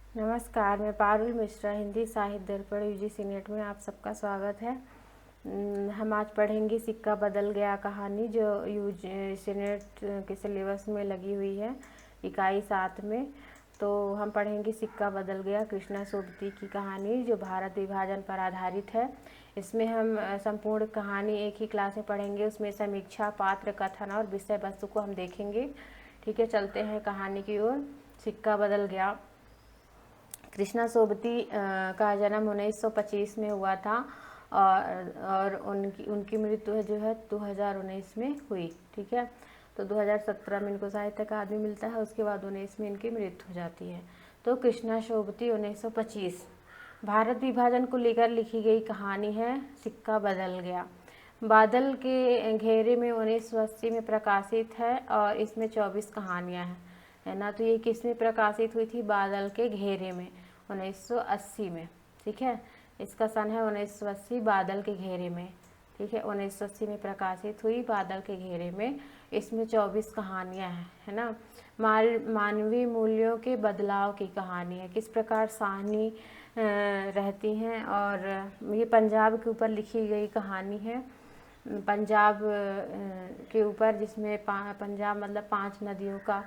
नमस्कार, मैं पारुल मिश्रा, हिंदी साहित्य दर्पण यूजीसी नेट में आप सबका स्वागत है। हम आज पढ़ेंगे सिक्का बदल गया कहानी, जो यूजीसी नेट के सिलेबस में लगी हुई है इकाई 7 में। तो हम पढ़ेंगे सिक्का बदल गया, कृष्णा सोबती की कहानी, जो भारत विभाजन पर आधारित है। इसमें हम संपूर्ण कहानी एक ही क्लास में पढ़ेंगे। उसमें समीक्षा, पात्र, कथन और विषय वस्तु को हम देखेंगे। ठीक है, चलते हैं कहानी की ओर। सिक्का बदल गया। कृष्णा सोबती का जन्म 1925 में हुआ था और उनकी मृत्यु जो है 2019 में हुई। ठीक है, तो 2017 में इनको साहित्य अकादमी मिलता है, उसके बाद 19 में इनकी मृत्यु हो जाती है। तो कृष्णा सोबती 1925 भारत विभाजन को लेकर लिखी गई कहानी है सिक्का बदल गया। बादल के घेरे में 1980 में प्रकाशित है और इसमें 24 कहानियाँ हैं, है ना। तो ये किस में प्रकाशित हुई थी? बादल के घेरे में 1980 में। ठीक है, इसका सन है 1980, बादल के घेरे में। ठीक है, 1980 में प्रकाशित हुई, बादल के घेरे में। इसमें 24 कहानियाँ हैं, है ना। मानवीय मूल्यों के बदलाव की कहानी है, किस प्रकार साहनी रहती हैं। और ये पंजाब के ऊपर लिखी गई कहानी है, पंजाब के ऊपर, जिसमें पंजाब मतलब 5 नदियों का।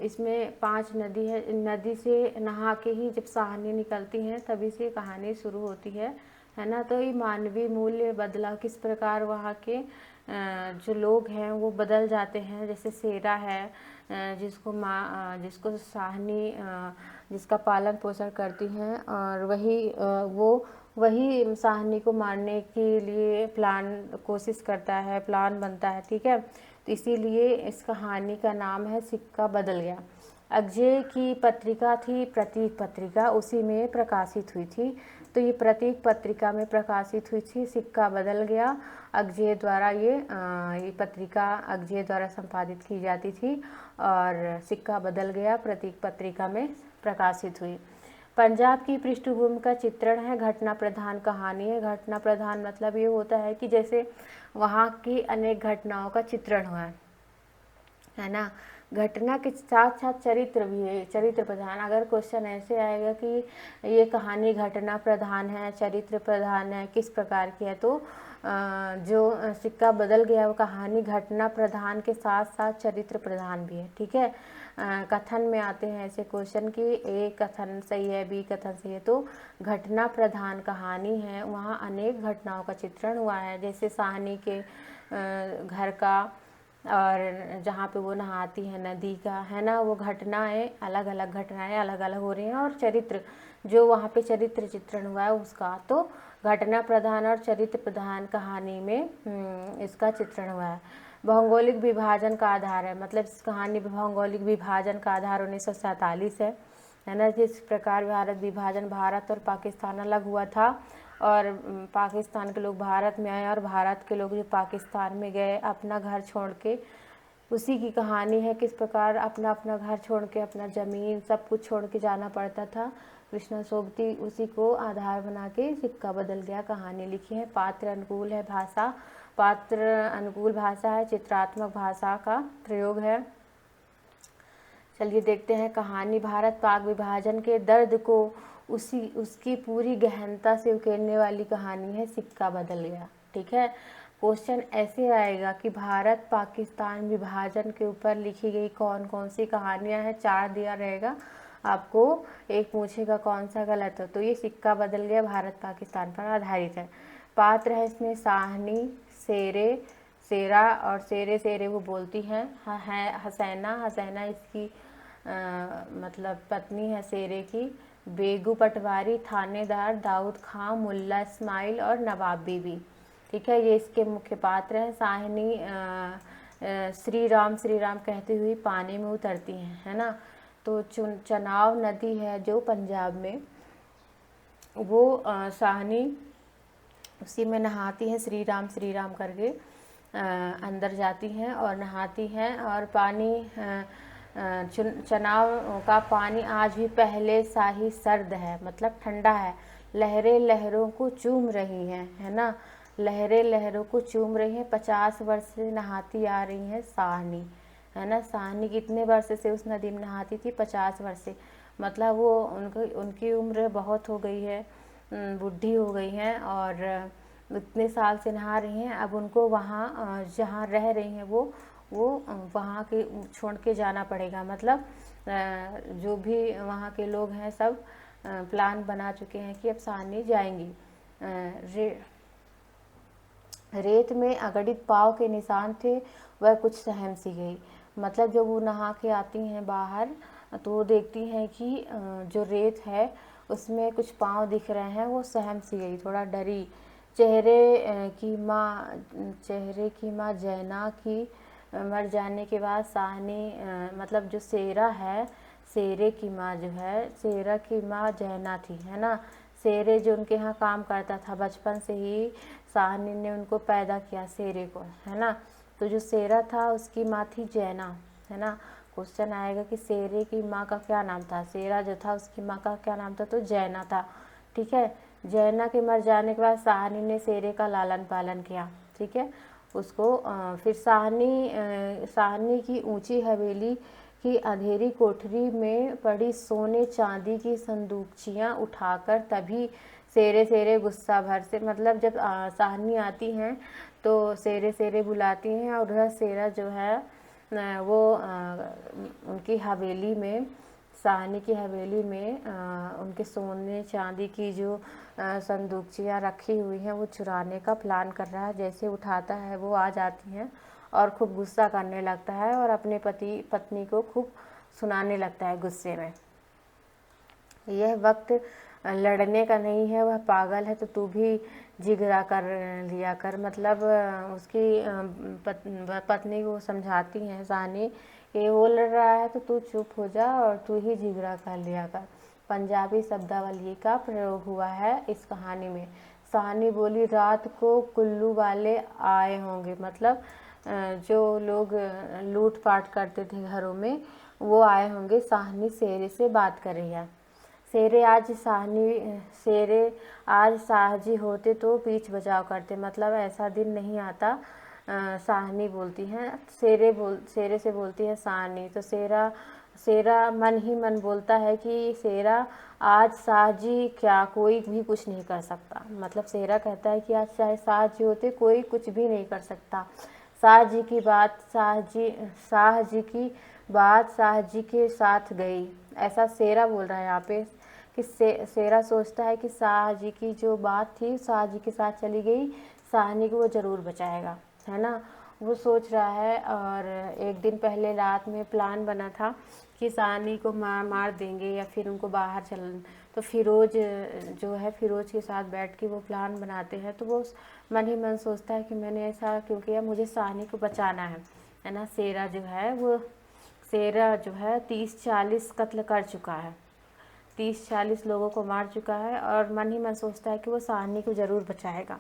इसमें 5 नदी है, नदी से नहा के ही जब साहनी निकलती हैं तभी से कहानी शुरू होती है ना। तो ये मानवीय मूल्य बदलाव, किस प्रकार वहाँ के जो लोग हैं वो बदल जाते हैं। जैसे शेरा है, जिसको साहनी जिसका पालन पोषण करती हैं, और वही साहनी को मारने के लिए कोशिश करता है, प्लान बनता है। ठीक है, तो इसीलिए इस कहानी का नाम है सिक्का बदल गया। अजय की पत्रिका थी प्रतीक पत्रिका, उसी में प्रकाशित हुई थी। तो ये प्रतीक पत्रिका में प्रकाशित हुई थी, सिक्का बदल गया। अजय द्वारा ये पत्रिका अजय द्वारा संपादित की जाती थी और सिक्का बदल गया प्रतीक पत्रिका में प्रकाशित हुई। पंजाब की पृष्ठभूमि का चित्रण है, घटना प्रधान कहानी है। घटना प्रधान मतलब ये होता है कि जैसे वहाँ की अनेक घटनाओं का चित्रण हुआ है ना। घटना के साथ साथ चरित्र भी है, चरित्र प्रधान। अगर क्वेश्चन ऐसे आएगा कि ये कहानी घटना प्रधान है, चरित्र प्रधान है, किस प्रकार की है, तो जो सिक्का बदल गया वो कहानी घटना प्रधान के साथ साथ चरित्र प्रधान भी है। ठीक है, कथन में आते हैं ऐसे क्वेश्चन कि ए कथन सही है, बी कथन सही है। तो घटना प्रधान कहानी है, वहाँ अनेक घटनाओं का चित्रण हुआ है। जैसे साहनी के घर का, और जहाँ पे वो नहाती है नदी का, है ना, वो घटनाएं अलग अलग हो रही हैं। और चरित्र, जो वहाँ पे चरित्र चित्रण हुआ है उसका, तो घटना प्रधान और चरित्र प्रधान कहानी में इसका चित्रण हुआ है। भौगोलिक विभाजन का आधार है, मतलब इस कहानी में भौगोलिक विभाजन का आधार 1947 है ना। जिस प्रकार भारत विभाजन, भारत और पाकिस्तान अलग हुआ था और पाकिस्तान के लोग भारत में आए और भारत के लोग जो पाकिस्तान में गए अपना घर छोड़ के, उसी की कहानी है। किस प्रकार अपना अपना घर छोड़ के, अपना ज़मीन सब कुछ छोड़ के जाना पड़ता था। कृष्णा सोबती उसी को आधार बना के सिक्का बदल गया कहानी लिखी है। पात्र अनुकूल है भाषा, पात्र अनुकूल भाषा है, चित्रात्मक भाषा का प्रयोग है। चलिए देखते हैं कहानी। भारत पाक विभाजन के दर्द को उसकी पूरी गहनता से उकेरने वाली कहानी है सिक्का बदल गया। ठीक है, क्वेश्चन ऐसे आएगा कि भारत पाकिस्तान विभाजन के ऊपर लिखी गई कौन कौन सी कहानियां हैं। 4 दिया रहेगा आपको, एक पूछेगा कौन सा गलत है। तो ये सिक्का बदल गया भारत पाकिस्तान पर आधारित है। पात्र है इसमें साहनी, शेरा और शेरे वो बोलती हैं। हसैना इसकी मतलब पत्नी है शेरे की। बेगू पटवारी, थानेदार, दाऊद खां, मुल्ला इस्माइल और नवाब बीबी। ठीक है, ये इसके मुख्य पात्र हैं। साहनी श्री राम कहती हुई पानी में उतरती हैं, है ना। तो चनाव नदी है जो पंजाब में, वो साहनी उसी में नहाती हैं, श्री राम करके अंदर जाती हैं और नहाती हैं। और पानी चनाव का पानी आज भी पहले सा ही सर्द है, मतलब ठंडा है। लहरें लहरों को चूम रही हैं, है ना, लहरें लहरों को चूम रही हैं। 50 वर्ष से नहाती आ रही हैं साहनी, है ना। साहनी कितने वर्ष से उस नदी में नहाती थी? 50 वर्ष से। मतलब वो उनकी उम्र बहुत हो गई है, बूढ़ी हो गई हैं और इतने साल से नहा रही हैं। अब उनको वहाँ जहाँ रह रही हैं वो वहाँ के छोड़ के जाना पड़ेगा। मतलब जो भी वहाँ के लोग हैं सब प्लान बना चुके हैं कि अब साहनी जाएंगी। रेत में अगणित पाँव के निशान थे, वह कुछ सहम सी गई। मतलब जब वो नहा के आती हैं बाहर तो वो देखती हैं कि जो रेत है उसमें कुछ पाँव दिख रहे हैं, वो सहम सी गई, थोड़ा डरी। चेहरे की माँ जैना की मर जाने के बाद साहनी मतलब जो सेरा है, सेरे की माँ जो है, सेरा की माँ जैना थी, है ना। सेरे जो उनके यहाँ काम करता था, बचपन से ही साहनी ने उनको पैदा किया, सेरे को, है ना। तो जो सेरा था उसकी माँ थी जैना, है ना। क्वेश्चन आएगा कि सेरे की माँ का क्या नाम था। सेरा जो था उसकी माँ का क्या नाम था, तो जैना था, ठीक है। जैना के मर जाने के बाद साहनी ने सेरे का लालन पालन किया, ठीक है। उसको फिर साहनी की ऊंची हवेली की अंधेरी कोठरी में पड़ी सोने चांदी की संदूकचियाँ उठाकर तभी सेरे गुस्सा भर से, मतलब जब साहनी आती हैं तो सेरे बुलाती हैं और वह सेरा जो है वो उनकी हवेली में, साहनी की हवेली में उनके सोने चांदी की जो संदूकचियाँ रखी हुई हैं वो चुराने का प्लान कर रहा है। जैसे उठाता है वो आ जाती हैं और खूब गुस्सा करने लगता है और अपने पत्नी को खूब सुनाने लगता है गुस्से में। यह वक्त लड़ने का नहीं है, वह पागल है तो तू भी जिगरा कर लिया कर। मतलब उसकी पत्नी को समझाती हैं साहनी कि वो लड़ रहा है तो तू चुप हो जा और तू ही जिगरा कर लिया कर। पंजाबी शब्दावली का प्रयोग हुआ है इस कहानी में। साहनी बोली, रात को कुल्लू वाले आए होंगे, मतलब जो लोग लूट पाट करते थे घरों में वो आए होंगे। साहनी सेरे से बात कर रही है। सेरे आज साहजी होते तो पीछ बचाव करते, मतलब ऐसा दिन नहीं आता। साहनी बोलती हैं, सेरे से बोलती है साहनी। तो सेरा मन ही मन बोलता है कि सेरा आज साहजी क्या कोई भी कुछ नहीं कर सकता। मतलब सेरा कहता है कि आज चाहे साहजी होते कोई कुछ भी नहीं कर सकता। शाहजी की बात शाहजी के साथ गई, ऐसा सेरा बोल रहा है यहाँ पे कि सेरा सोचता है कि शाहजी की जो बात थी शाहजी के साथ चली गई, साहनी को वो ज़रूर बचाएगा, है ना। वो सोच रहा है। और एक दिन पहले रात में प्लान बना था कि साहनी को मार देंगे या फिर उनको बाहर तो फिरोज जो है, फिरोज के साथ बैठ के वो प्लान बनाते हैं। तो वो मन ही मन सोचता है कि मैंने ऐसा क्यों किया, मुझे साहनी को बचाना है ना। सेरा जो है 30-40 कत्ल कर चुका है, 30-40 लोगों को मार चुका है और मन ही मन सोचता है कि वो साहनी को ज़रूर बचाएगा।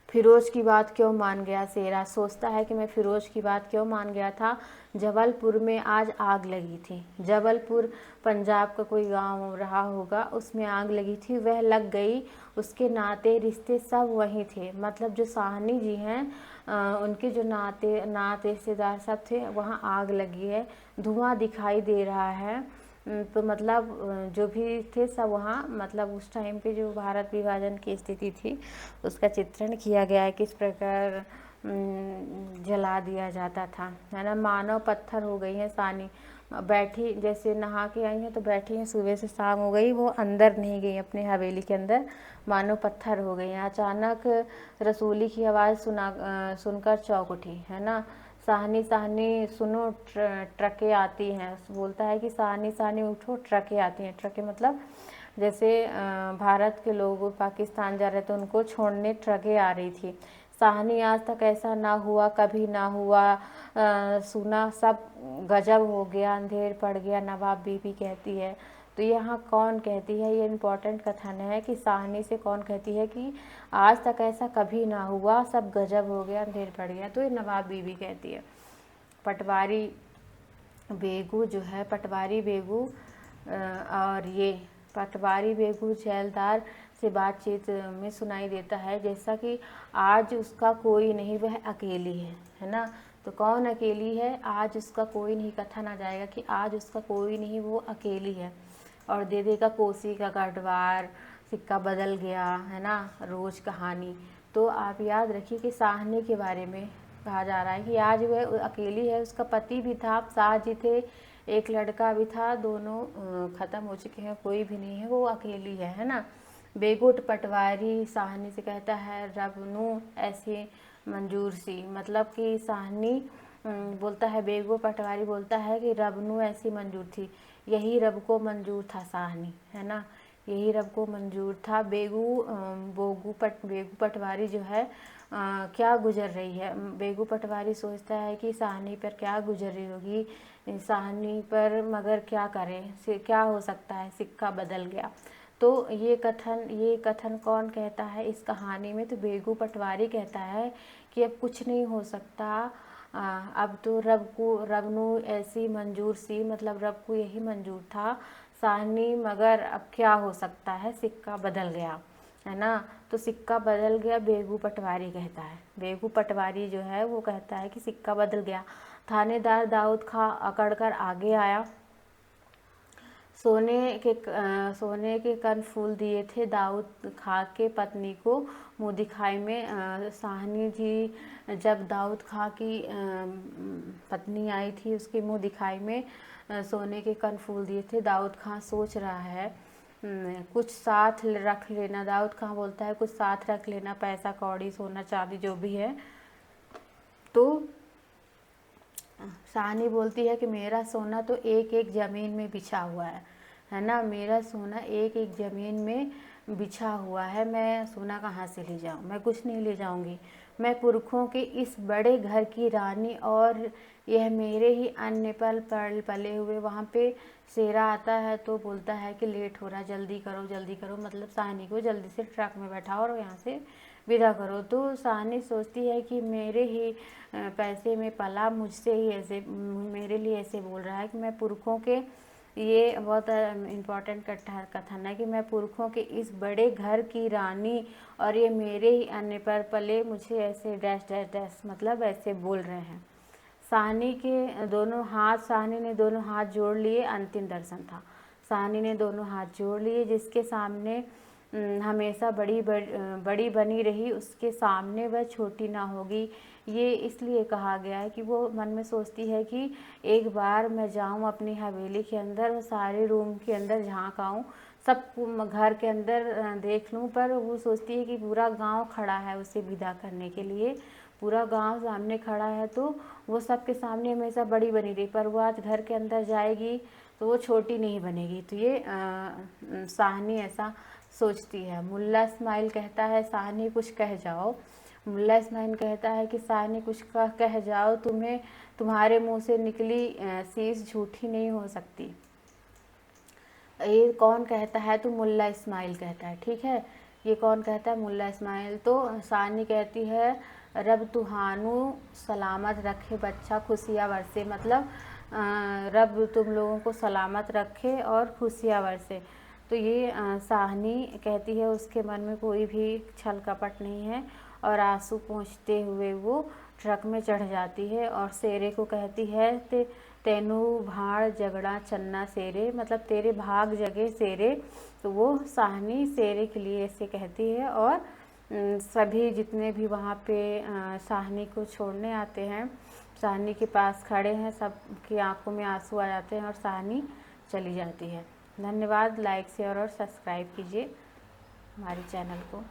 फिरोज की बात क्यों मान गया सेरा, सोचता है कि मैं फिरोज की बात क्यों मान गया था। जबलपुर में आज आग लगी थी। जबलपुर पंजाब का कोई गांव रहा होगा, उसमें आग लगी थी, वह लग गई। उसके नाते रिश्ते सब वहीं थे। मतलब जो साहनी जी हैं उनके जो नाते रिश्तेदार सब थे, वहाँ आग लगी है, धुआं दिखाई दे रहा है। तो मतलब जो भी थे सब वहाँ, मतलब उस टाइम पे जो भारत विभाजन की स्थिति थी उसका चित्रण किया गया है, किस प्रकार जला दिया जाता था, है ना। मानव पत्थर हो गई है साहनी, बैठी जैसे नहा के आई हैं तो बैठी हैं, सुबह से शाम हो गई, वो अंदर नहीं गई अपने हवेली के अंदर, मानो पत्थर हो गई हैं। अचानक रसूली की आवाज़ सुनकर चौंक उठी, है ना। साहनी सुनो, ट्रकें आती हैं। बोलता है कि साहनी उठो, ट्रकें आती हैं। ट्रकें मतलब जैसे भारत के लोग पाकिस्तान जा रहे थे उनको छोड़ने ट्रकें आ रही थी। साहनी, आज तक ऐसा ना हुआ, कभी ना हुआ, सुना सब गजब हो गया, अंधेर पड़ गया, नवाब बीबी कहती है। तो यहाँ कौन कहती है, ये इम्पोर्टेंट कथन है कि साहनी से कौन कहती है कि आज तक ऐसा कभी ना हुआ, सब गजब हो गया, अंधेर पड़ गया, तो ये नवाब बीबी कहती है। पटवारी बेगू जो है, पटवारी बेगू जैलदार से बातचीत में सुनाई देता है, जैसा कि आज उसका कोई नहीं, वह अकेली है ना। तो कौन अकेली है, आज उसका कोई नहीं, कथन आ जाएगा कि आज उसका कोई नहीं, वो अकेली है। और दे देगा कोसी का गढ़वार, सिक्का बदल गया, है ना, रोज कहानी। तो आप याद रखिए कि साहनी के बारे में कहा जा रहा है कि आज वह अकेली है। उसका पति भी था, शाह जी थे, एक लड़का भी था, दोनों ख़त्म हो चुके हैं, कोई भी नहीं है, वो अकेली है ना। बेगुट पटवारी साहनी से कहता है रबनू ऐसी मंजूर सी, मतलब कि साहनी बोलता है, बेगू पटवारी बोलता है कि रबनू ऐसी मंजूर थी, यही रब को मंजूर था साहनी, है ना, यही रब को मंजूर था। बेगू पटवारी जो है क्या गुजर रही है, बेगू पटवारी सोचता है कि साहनी पर क्या गुजर रही होगी, साहनी पर मगर क्या करें, क्या हो सकता है, सिक्का बदल गया। तो ये कथन कौन कहता है इस कहानी में, तो बेगू पटवारी कहता है कि अब कुछ नहीं हो सकता, अब तो रब ऐसी मंजूर सी, मतलब रब को यही मंजूर था साहनी, मगर अब क्या हो सकता है, सिक्का बदल गया, है ना। तो सिक्का बदल गया, बेगू पटवारी कहता है, बेगू पटवारी जो है वो कहता है कि सिक्का बदल गया। थानेदार दाऊद खां अकड़ कर आगे आया, सोने के कन फूल दिए थे दाऊद खां के पत्नी को मुँह दिखाई में। साहनी जी जब दाऊद खां की पत्नी आई थी, उसके मुँह दिखाई में सोने के कन फूल दिए थे। दाऊद खां सोच रहा है कुछ साथ रख लेना, दाऊद खां बोलता है कुछ साथ रख लेना, पैसा कौड़ी सोना चांदी जो भी है। तो साहनी बोलती है कि मेरा सोना तो एक एक ज़मीन में बिछा हुआ है ना, मेरा सोना एक एक ज़मीन में बिछा हुआ है, मैं सोना कहाँ से ले जाऊँ, मैं कुछ नहीं ले जाऊँगी, मैं पुरखों के इस बड़े घर की रानी, और यह मेरे ही अन्न पर पले हुए। वहाँ पे शेरा आता है तो बोलता है कि लेट हो रहा, जल्दी करो, मतलब साहनी को जल्दी से ट्रक में बैठाओ और यहाँ से विदा करो। तो साहनी सोचती है कि मेरे ही पैसे में पला, मुझसे ही ऐसे, मेरे लिए ऐसे बोल रहा है कि मैं पुरखों के, ये बहुत इम्पोर्टेंट कथन है कि मैं पुरखों के इस बड़े घर की रानी और ये मेरे ही अन्न पर पले, मुझे ऐसे डैश डैश डैश, मतलब ऐसे बोल रहे हैं। साहनी ने दोनों हाथ जोड़ लिए, अंतिम दर्शन था। साहनी ने दोनों हाथ जोड़ लिए, जिसके सामने हमेशा बड़ी बनी रही, उसके सामने वह छोटी ना होगी। ये इसलिए कहा गया है कि वो मन में सोचती है कि एक बार मैं जाऊं अपनी हवेली के अंदर, सारे रूम के अंदर झांक आऊँ, सब घर के अंदर देख लूँ, पर वो सोचती है कि पूरा गांव खड़ा है उसे विदा करने के लिए, पूरा गांव सामने खड़ा है, तो वो सबके सामने हमेशा बड़ी बनी रही, पर वो आज घर के अंदर जाएगी तो वो छोटी नहीं बनेगी। तो ये साहनी ऐसा सोचती है। मुल्ला इस्माइल कहता है साहनी कुछ कह जाओ, मुल्ला इस्माइल कहता है कि साहनी कुछ कह जाओ, तुम्हारे मुंह से निकली शीश झूठी नहीं हो सकती। ये कौन कहता है, तो मुल्ला इस्माइल कहता है, ठीक है, ये कौन कहता है, मुल्ला इस्माइल। तो साहनी कहती है रब तुहानू सलामत रखे बच्चा खुशियाँ बरसे, मतलब रब तुम लोगों को सलामत रखे और खुशियाँ बरसे। तो ये साहनी कहती है, उसके मन में कोई भी छल कपट नहीं है, और आंसू पोंछते हुए वो ट्रक में चढ़ जाती है और शेरे को कहती है तेनू भाड़ जगड़ा चन्ना शेरे, मतलब तेरे भाग जगे शेरे। तो वो साहनी शेरे के लिए ऐसे कहती है, और सभी जितने भी वहाँ पे साहनी को छोड़ने आते हैं, साहनी के पास खड़े हैं, सबकी आंखों में आंसू आ जाते हैं और साहनी चली जाती है। धन्यवाद, लाइक शेयर और सब्सक्राइब कीजिए हमारे चैनल को।